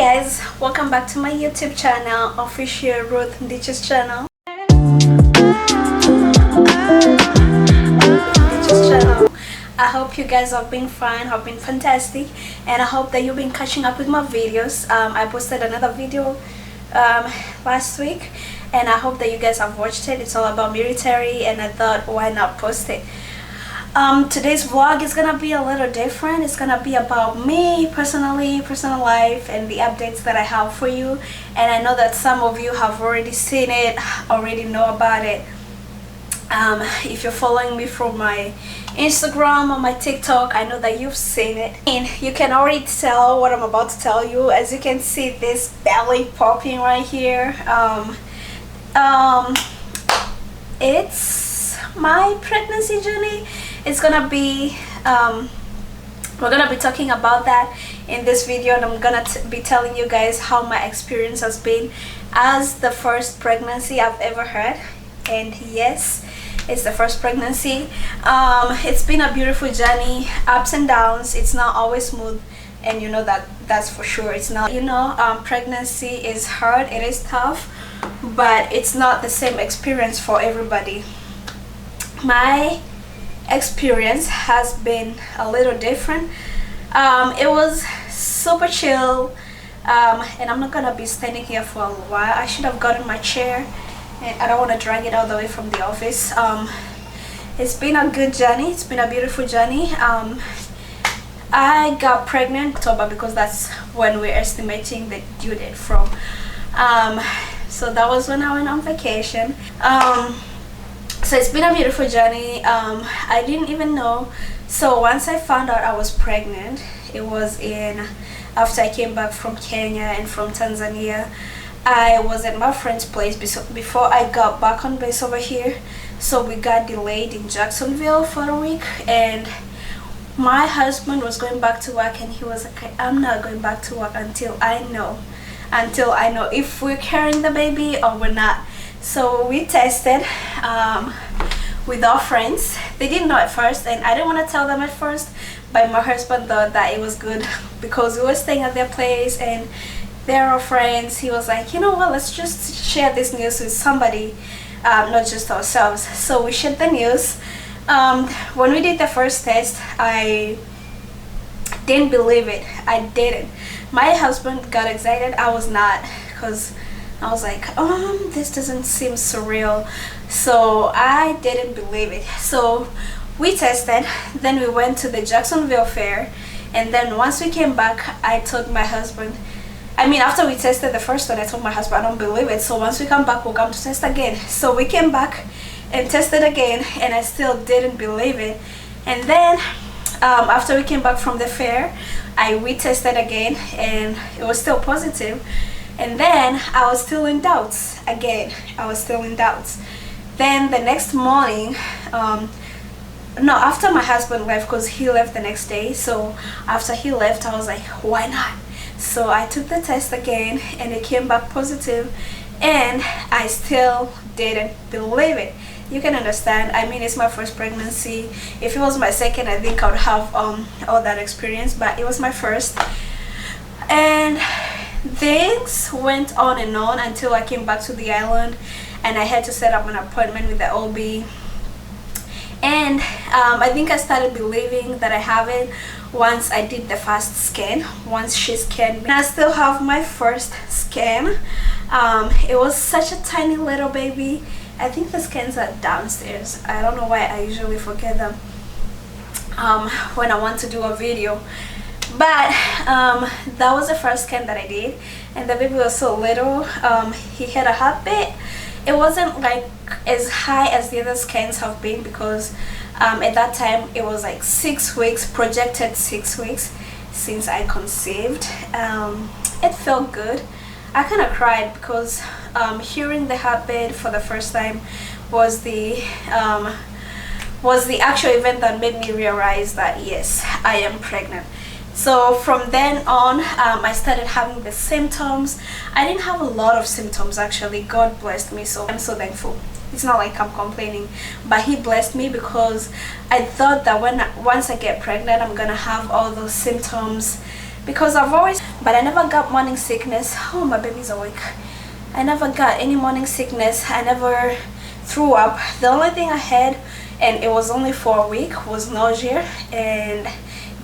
guys, welcome back to my YouTube channel, official Ruth Ndich's channel. I hope you guys have been fine, have been fantastic, and I hope that you've been catching up with my videos. I posted another video last week, and I hope that you guys have watched it. It's all about military, and I thought, why not post it? Today's vlog is gonna be a little different. It's gonna be about me personally, personal life, and the updates that I have for you. And I know that some of you have already seen it, already know about it. If you're following me from my Instagram or my TikTok, I know that you've seen it, and you can already tell what I'm about to tell you. As you can see, this belly popping right here, it's my pregnancy journey. It's gonna be we're gonna be talking about that in this video, and I'm gonna be telling you guys how my experience has been as the first pregnancy I've ever had. And yes, it's the first pregnancy. It's been a beautiful journey, ups and downs. It's not always smooth, and you know that's for sure. It's not, you know, pregnancy is hard, it is tough, but it's not the same experience for everybody. My experience has been a little different. It was super chill, and I'm not gonna be standing here for a while. I should have gotten my chair, and I don't want to drag it all the way from the office. It's been a good journey. It's been a beautiful journey. I got pregnant in October because that's when we're estimating the due date from. So that was when I went on vacation. So it's been a beautiful journey. I didn't even know. So once I found out I was pregnant, it was after I came back from Kenya and from Tanzania. I was at my friend's place before I got back on base over here. So we got delayed in Jacksonville for a week, and my husband was going back to work, and he was like, I'm not going back to work until I know if we're carrying the baby or we're not. So we tested with our friends. They didn't know at first, and I didn't want to tell them at first, but my husband thought that it was good because we were staying at their place and they're our friends. He was like, you know what, let's just share this news with somebody, not just ourselves. So we shared the news. When we did the first test, I didn't believe it. I didn't. My husband got excited. I was not, because I was like, this doesn't seem surreal. So I didn't believe it. So we tested, then we went to the Jacksonville fair, and then once we came back, I told my husband, after we tested the first one, I told my husband, I don't believe it. So once we come back, we'll come to test again. So we came back and tested again, and I still didn't believe it. And then after we came back from the fair, we tested again, and it was still positive. And then I was still in doubts again. Then the next morning, after my husband left, because he left the next day. So after he left, I was like, why not? So I took the test again, and it came back positive, and I still didn't believe it. You can understand. It's my first pregnancy. If it was my second, I think I would have all that experience, but it was my first. And things went on and on until I came back to the island, and I had to set up an appointment with the OB. And I think I started believing that I have it once I did the first scan, once she scanned me. And I still have my first scan. It was such a tiny little baby. I think the scans are downstairs. I don't know why I usually forget them when I want to do a video. But that was the first scan that I did, and the baby was so little. He had a heartbeat. It wasn't like as high as the other scans have been, because at that time it was like 6 weeks, projected 6 weeks since I conceived. It felt good. I kind of cried because hearing the heartbeat for the first time was the actual event that made me realize that yes, I am pregnant. So from then on, I started having the symptoms. I didn't have a lot of symptoms, actually. God blessed me, so I'm so thankful. It's not like I'm complaining, but he blessed me, because I thought that once I get pregnant, I'm gonna have all those symptoms, because I've always but I never got morning sickness. Oh, my baby's awake. I never got any morning sickness. I never threw up. The only thing I had, and it was only for a week, was nausea and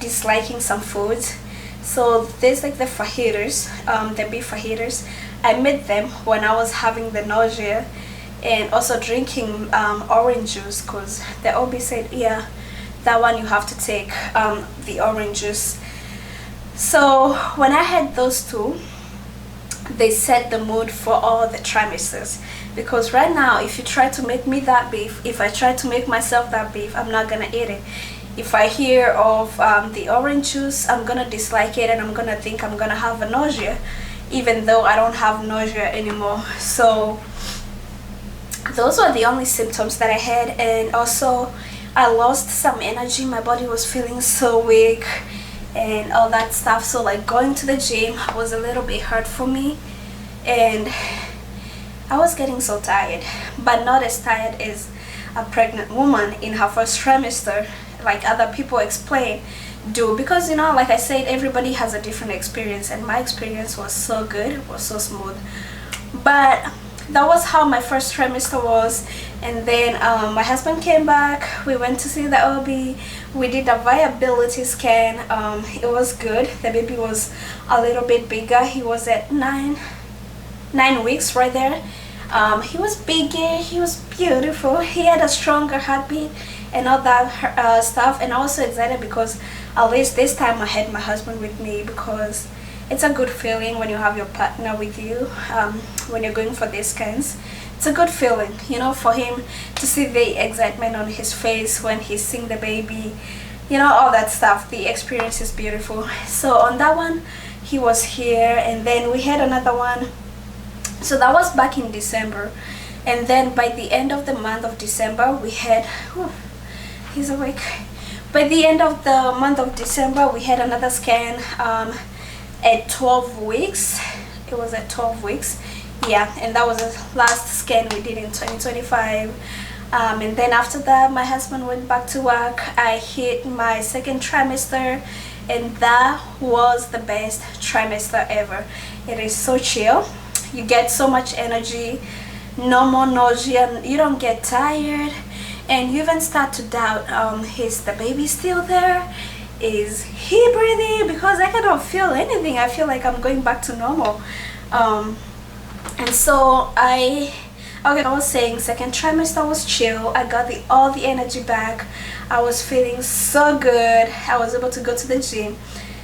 disliking some foods. So there's like the fajitas, the beef fajitas. I made them when I was having the nausea, and also drinking orange juice, because the OB said, yeah, that one you have to take the orange juice. So when I had those two, they set the mood for all the trimesters. Because right now, if you try to make me that beef, if I try to make myself that beef, I'm not gonna eat it. If I hear of the orange juice, I'm gonna dislike it, and I'm gonna think I'm gonna have a nausea, even though I don't have nausea anymore. So those were the only symptoms that I had. And also I lost some energy. My body was feeling so weak and all that stuff. So like going to the gym was a little bit hard for me, and I was getting so tired, but not as tired as a pregnant woman in her first trimester, like other people explain do, because you know, like I said, everybody has a different experience, and my experience was so good, it was so smooth. But that was how my first trimester was. And then my husband came back, we went to see the OB, we did a viability scan. It was good. The baby was a little bit bigger. He was at nine weeks right there. He was bigger, he was beautiful, he had a stronger heartbeat and all that stuff. And I was so excited because at least this time I had my husband with me, because it's a good feeling when you have your partner with you when you're going for these scans. It's a good feeling, you know, for him to see the excitement on his face when he's seeing the baby, you know, all that stuff. The experience is beautiful. So on that one, he was here, and then we had another one. So that was back in December, and then by the end of the month of December we had, he's awake. By the end of the month of December we had another scan at 12 weeks. It was at 12 weeks, yeah, and that was the last scan we did in 2025. And then after that my husband went back to work. I hit my second trimester, and that was the best trimester ever. It is so chill. You get so much energy, no more nausea, you don't get tired, and you even start to doubt, is the baby still there? Is he breathing? Because I cannot feel anything. I feel like I'm going back to normal. And so I was saying second trimester was chill. I got all the energy back. I was feeling so good. I was able to go to the gym.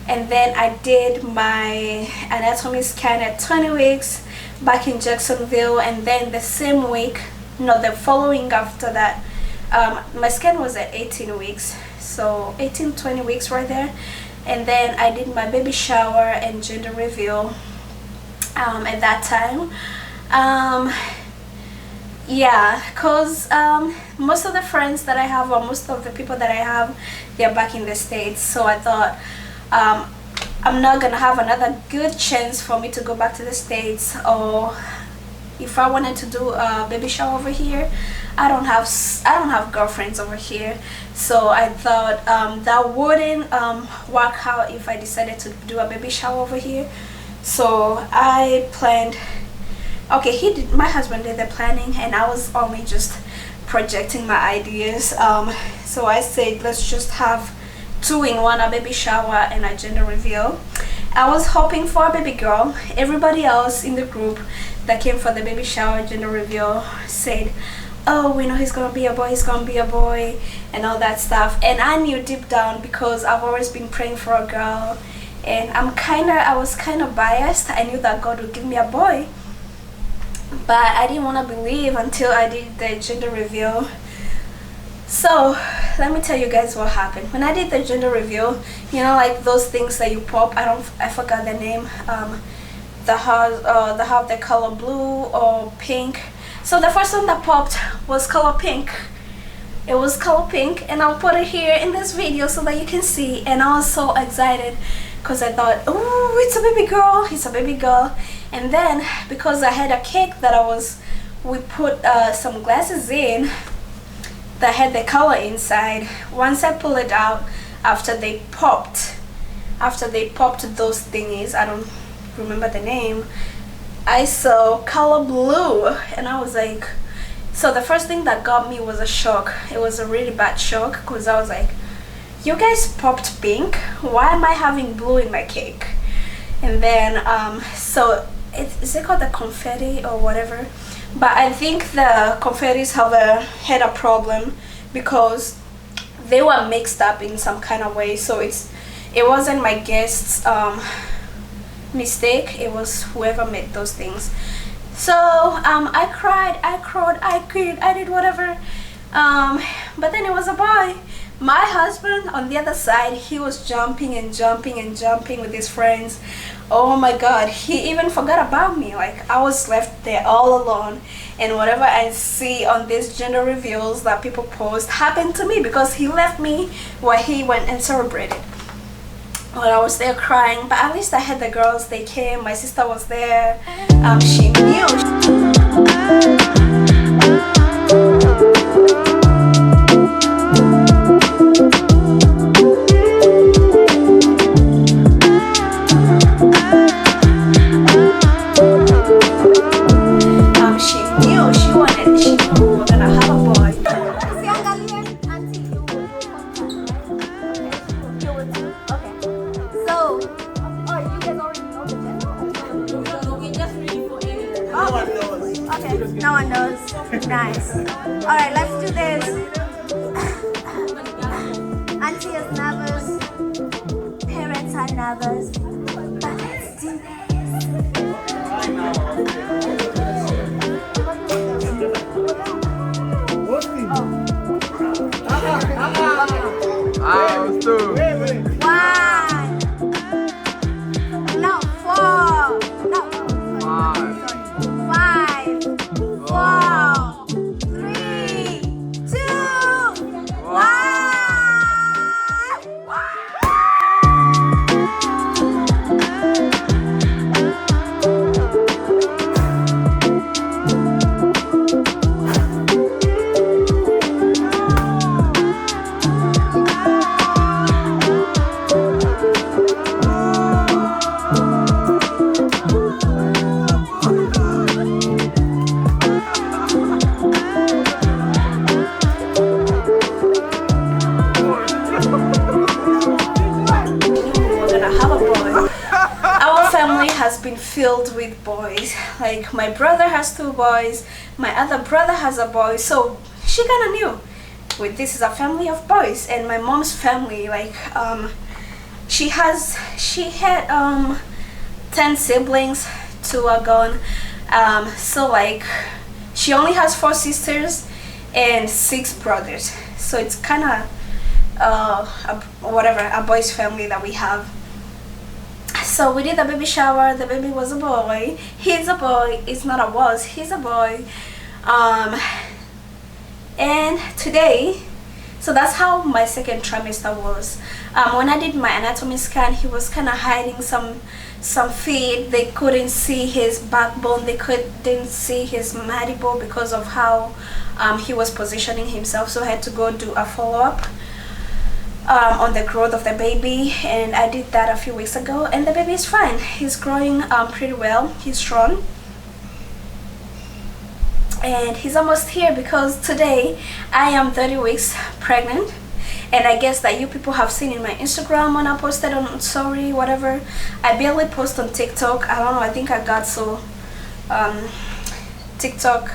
And then I did my anatomy scan at 20 weeks back in Jacksonville, and then the same week, no, the following after that, my scan was at 18 weeks, so 20 weeks right there. And then I did my baby shower and gender reveal at that time. Yeah, because most of the friends that I have, or most of the people that I have, they're back in the States. So I thought I'm not gonna have another good chance for me to go back to the States, or if I wanted to do a baby shower over here, I don't have girlfriends over here. So I thought that wouldn't work out if I decided to do a baby shower over here. So I planned, okay, my husband did the planning, and I was only just projecting my ideas. So I said, let's just have 2-in-1, a baby shower and a gender reveal. I was hoping for a baby girl. Everybody else in the group that came for the baby shower gender reveal said, oh, we know he's gonna be a boy, he's gonna be a boy, and all that stuff. And I knew deep down, because I've always been praying for a girl, and I was kind of biased. I knew that God would give me a boy, but I didn't want to believe until I did the gender reveal. So let me tell you guys what happened when I did the gender reveal. You know, like those things that you pop, I forgot the name, the have the color blue or pink. So the first one that popped was color pink. It was color pink, and I'll put it here in this video so that you can see. And I was so excited because I thought, oh, it's a baby girl, it's a baby girl. And then because I had a cake that we put some glasses in that had the color inside. Once I pull it out after they popped, after they popped those thingies, I don't remember the name, I saw color blue, and I was like, so the first thing that got me was a shock. It was a really bad shock, because I was like, you guys popped pink, why am I having blue in my cake? And then so is it called the confetti or whatever? But I think the confettis had a problem because they were mixed up in some kind of way. So it wasn't my guest's mistake, it was whoever made those things. So I cried, I did whatever, but then it was a boy. My husband on the other side, he was jumping and jumping and jumping with his friends. Oh my god, he even forgot about me. Like, I was left there all alone, and whatever I see on these gender reveals that people post happened to me, because he left me while he went and celebrated. Well, I was there crying, but at least I had the girls. They came, my sister was there. She knew. She knew we were gonna have a boy. No one knows. Nice. Alright, let's do this. Auntie is nervous. Parents are nervous. But let's do One. No, four. No. Five. 4, 3, 2, 1. Has been filled with boys. Like, my brother has 2 boys, my other brother has a boy, so she kind of knew this is a family of boys. And my mom's family, like, she had 10 siblings, 2 are gone, so like she only has 4 sisters and 6 brothers, so it's kind of a boys family that we have. So we did a baby shower. The baby was a boy. He's a boy. It's not a was. He's a boy. And today, so that's how my second trimester was. When I did my anatomy scan, he was kind of hiding some feet. They couldn't see his backbone. They couldn't see his mandible because of how he was positioning himself. So I had to go do a follow-up on the growth of the baby, and I did that a few weeks ago, and the baby is fine. He's growing pretty well. He's strong, and he's almost here, because today I am 30 weeks pregnant. And I guess that you people have seen in my Instagram when I posted on sorry whatever. I barely post on TikTok. I don't know, I think I got so TikTok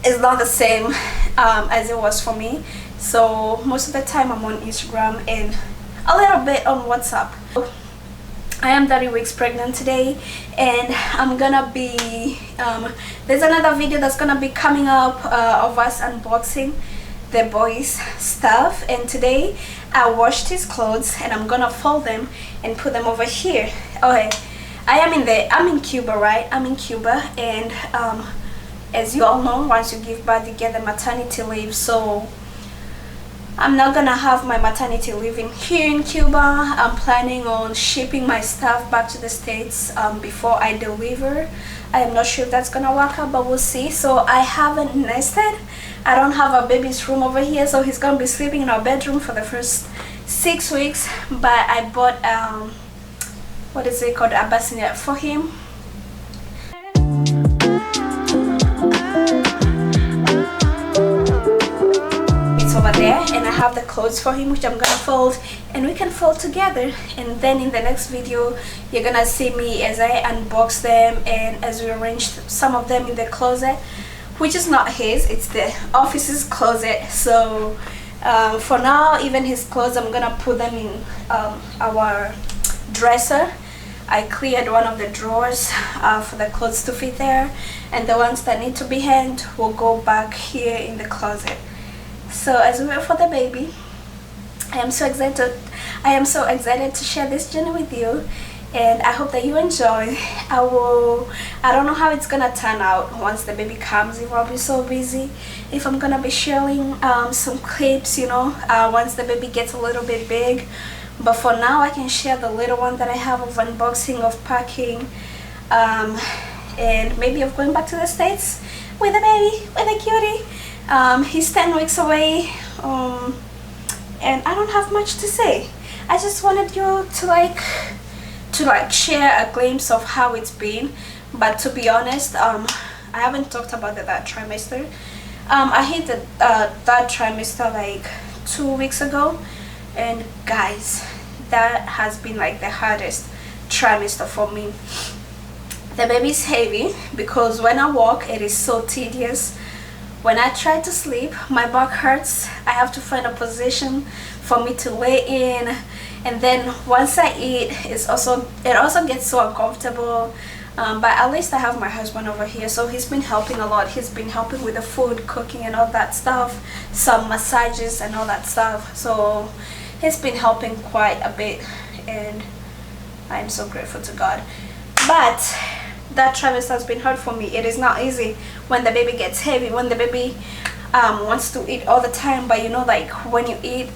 is not the same as it was for me. So most of the time I'm on Instagram and a little bit on WhatsApp. I am 30 weeks pregnant today, and I'm gonna be there's another video that's gonna be coming up of us unboxing the boys stuff. And today I washed his clothes and I'm gonna fold them and put them over here. Okay, I'm in Cuba, right? I'm in Cuba, and as you all know, once you give birth you get the maternity leave. So I'm not gonna have my maternity leave in here in Cuba. I'm planning on shipping my stuff back to the States before I deliver. I am not sure if that's gonna work out, but we'll see. So I haven't nested. I don't have a baby's room over here, so he's gonna be sleeping in our bedroom for the first 6 weeks, but I bought what is it called, a bassinet for him. Over there, and I have the clothes for him, which I'm gonna fold, and we can fold together. And then in the next video you're gonna see me as I unbox them and as we arrange some of them in the closet, which is not his, it's the office's closet. So for now, even his clothes, I'm gonna put them in our dresser. I cleared one of the drawers for the clothes to fit there, and the ones that need to be hanged will go back here in the closet. So as we wait for the baby, I am so excited to share this journey with you, and I hope that you enjoy. I don't know how it's gonna turn out once the baby comes, if I'll be so busy, if I'm gonna be sharing some clips, you know, once the baby gets a little bit big. But for now, I can share the little one that I have of unboxing, of packing, and maybe of going back to the States with a baby, with a cutie. He's 10 weeks away, and I don't have much to say. I just wanted you to like share a glimpse of how it's been. But to be honest, I haven't talked about the third trimester. I hit the third trimester like 2 weeks ago, and guys, that has been like the hardest trimester for me. The baby's heavy because when I walk it is so tedious. When I try to sleep, my back hurts. I have to find a position for me to lay in, and then once I eat, it also gets so uncomfortable. But at least I have my husband over here, so he's been helping a lot. He's been helping with the food, cooking and all that stuff, some massages and all that stuff. So he's been helping quite a bit, and I'm so grateful to God. But that trimester has been hard for me. It is not easy when the baby gets heavy, when the baby wants to eat all the time. But you know, like when you eat,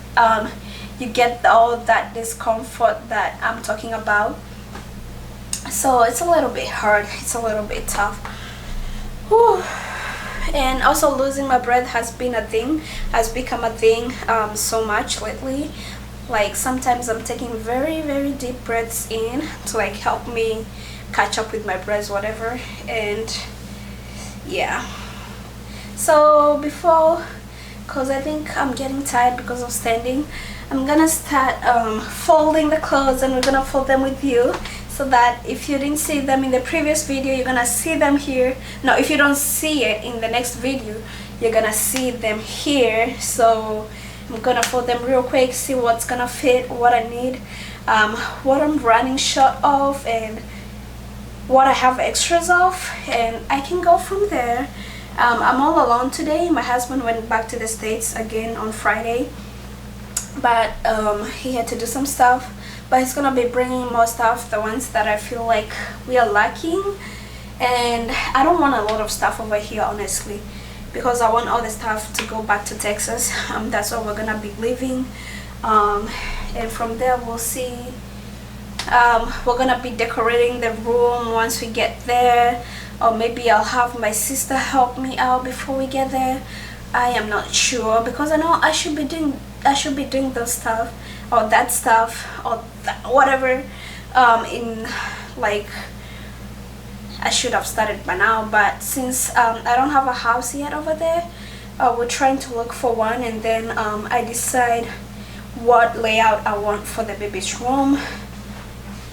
you get all that discomfort that I'm talking about. So it's a little bit hard, it's a little bit tough. Whew. And also losing my breath has become a thing so much lately. Like sometimes I'm taking very, very deep breaths in to like help me catch up with my breath, whatever. And yeah, so because I think I'm getting tired because of standing, I'm gonna start folding the clothes, and we're gonna fold them with you, so that if you didn't see them in the previous video, you're gonna see them here. No, if you don't see it in the next video, you're gonna see them here. So I'm gonna fold them real quick, see what's gonna fit, what I need, what I'm running short of, and what I have extras of, and I can go from there. I'm all alone today. My husband went back to the States again on Friday, but he had to do some stuff. But he's gonna be bringing more stuff, the ones that I feel like we are lacking. And I don't want a lot of stuff over here, honestly, because I want all the stuff to go back to Texas. That's where we're gonna be living, and from there we'll see. We're gonna be decorating the room once we get there, or maybe I'll have my sister help me out before we get there. I am not sure, because I know I should be doing those stuff, or that stuff, or whatever. In like, I should have started by now, but since I don't have a house yet over there, we're trying to look for one, and then I decide what layout I want for the baby's room.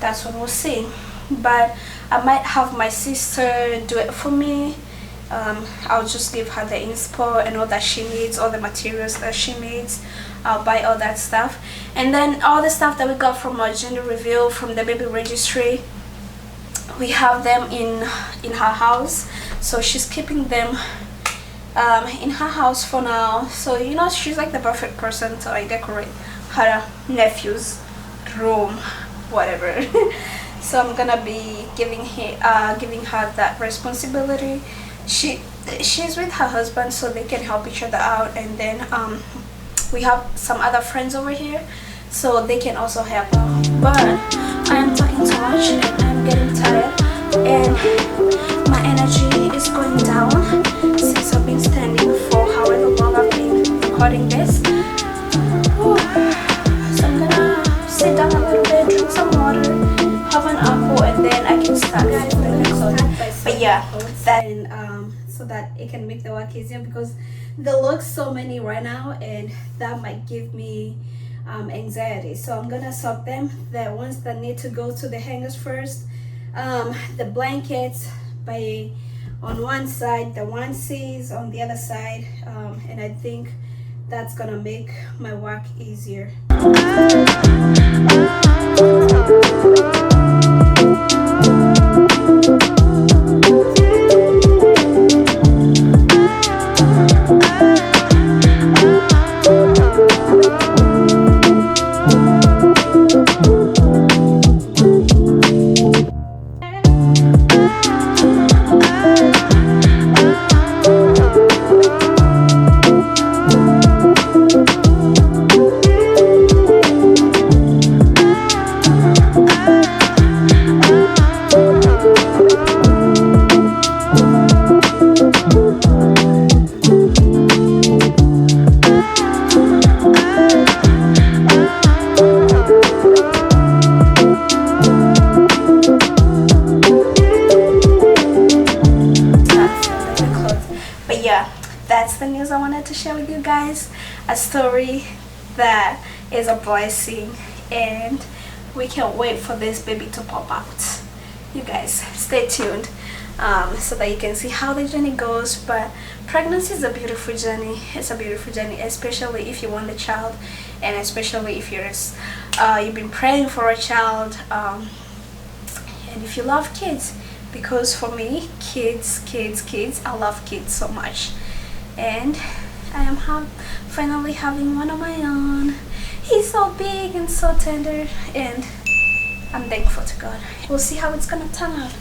That's what we'll see. But I might have my sister do it for me. I'll just give her the inspo and all that she needs, all the materials that she needs. I'll buy all that stuff, and then all the stuff that we got from our gender reveal from the baby registry, we have them in her house. So she's keeping them in her house for now. So you know, she's like the perfect person to like decorate her nephew's room, whatever. So I'm gonna be giving her that responsibility. She's with her husband, so they can help each other out, and then we have some other friends over here, so they can also help out. But I am talking too much, and I'm getting tired, and my energy is going down since I've been standing for however long I've been recording this. Whew. So I'm But yeah, that and so that it can make the work easier, because there looks so many right now and that might give me anxiety. So I'm gonna sort them, the ones that need to go to the hangers first, the blankets by on one side, the onesies on the other side, and I think that's gonna make my work easier. But yeah, that's the news I wanted to share with you guys. A story that is a blessing, and we can't wait for this baby to pop out. You guys stay tuned so that you can see how the journey goes. But pregnancy is a beautiful journey. It's a beautiful journey, especially if you want a child, and especially if you've been praying for a child, and if you love kids. Because for me, kids, I love kids so much, and I am finally having one of my own. He's so big and so tender, and I'm thankful to God. We'll see how it's gonna turn out.